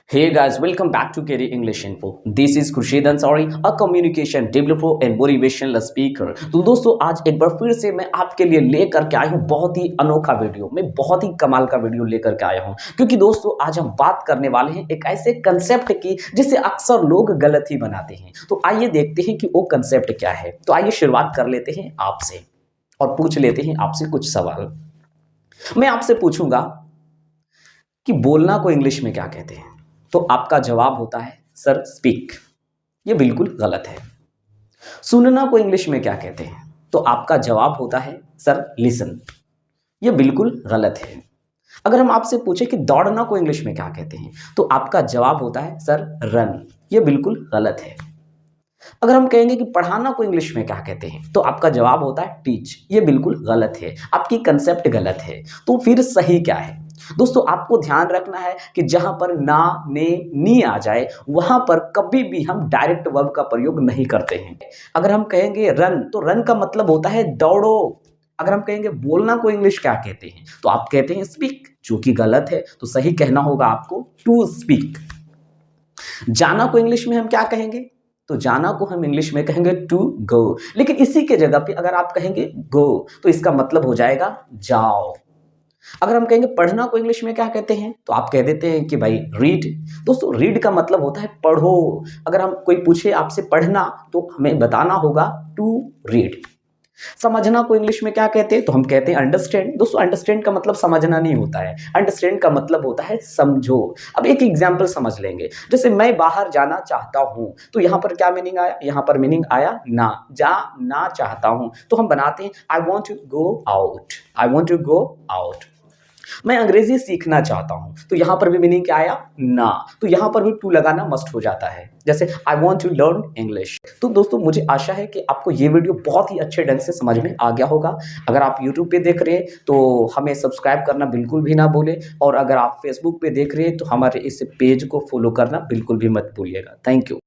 Hey guys, welcome back to Career English Info. This is Khurshid Ansari, a communication developer and motivational speaker. तो दोस्तों आज एक बार फिर से मैं आपके लिए लेकर के आया हूँ बहुत ही अनोखा वीडियो। मैं बहुत ही कमाल का वीडियो लेकर के आया हूँ क्योंकि दोस्तों आज हम बात करने वाले हैं एक ऐसे कंसेप्ट की जिसे अक्सर लोग गलत ही बनाते हैं। तो आइए देखते हैं कि वो कंसेप्ट क्या है। तो आइए शुरुआत कर लेते हैं आपसे और पूछ लेते हैं आपसे कुछ सवाल। मैं आपसे पूछूंगा कि बोलना को इंग्लिश में क्या कहते हैं, तो आपका जवाब होता है सर स्पीक। ये बिल्कुल गलत है। सुनना को इंग्लिश में क्या कहते हैं, तो आपका जवाब होता है सर लिसन। ये बिल्कुल गलत है। अगर हम आपसे पूछे कि दौड़ना को इंग्लिश में क्या कहते हैं, तो आपका जवाब होता है सर रन। ये बिल्कुल गलत है। अगर हम कहेंगे कि पढ़ाना को इंग्लिश में क्या कहते हैं, तो आपका जवाब होता है टीच। ये बिल्कुल गलत है। आपकी कंसेप्ट गलत है। तो फिर सही क्या है? दोस्तों आपको ध्यान रखना है कि जहां पर ना, ने, नी आ जाए वहां पर कभी भी हम डायरेक्ट वर्ब का प्रयोग नहीं करते हैं। अगर हम कहेंगे रन, तो रन का मतलब होता है दौड़ो। अगर हम कहेंगे बोलना को इंग्लिश क्या कहते हैं, तो आप कहते हैं स्पीक, जो कि गलत है। तो सही कहना होगा आपको टू स्पीक। जाना को इंग्लिश में हम क्या कहेंगे, तो जाना को हम इंग्लिश में कहेंगे टू गो। लेकिन इसी के जगह पे अगर आप कहेंगे गो, तो इसका मतलब हो जाएगा जाओ। अगर हम कहेंगे पढ़ना को इंग्लिश में क्या कहते हैं, तो आप कह देते हैं कि भाई रीड। दोस्तों रीड का मतलब होता है पढ़ो। अगर हम कोई पूछे आपसे पढ़ना, तो हमें बताना होगा टू रीड। समझना को इंग्लिश में क्या कहते हैं, तो हम कहते हैं अंडरस्टैंड। दोस्तों अंडरस्टैंड का मतलब समझना नहीं होता है। अंडरस्टैंड का मतलब होता है समझो। अब एक एग्जांपल समझ लेंगे। जैसे मैं बाहर जाना चाहता हूं, तो यहां पर क्या मीनिंग आया, यहां पर मीनिंग आया ना, जाना चाहता हूं। तो हम बनाते हैं I want to go out. I want to go out. मैं अंग्रेजी सीखना चाहता हूं, तो यहां पर भी मीनिंग क्या आया, ना। तो यहां पर भी टू लगाना मस्ट हो जाता है। जैसे I want to learn English. तो दोस्तों मुझे आशा है कि आपको ये वीडियो बहुत ही अच्छे ढंग से समझ में आ गया होगा। अगर आप यूट्यूब पे देख रहे हैं तो हमें सब्सक्राइब करना बिल्कुल भी ना भूलें, और अगर आप फेसबुक पे देख रहे हैं तो हमारे इस पेज को फॉलो करना बिल्कुल भी मत भूलिएगा। Thank you.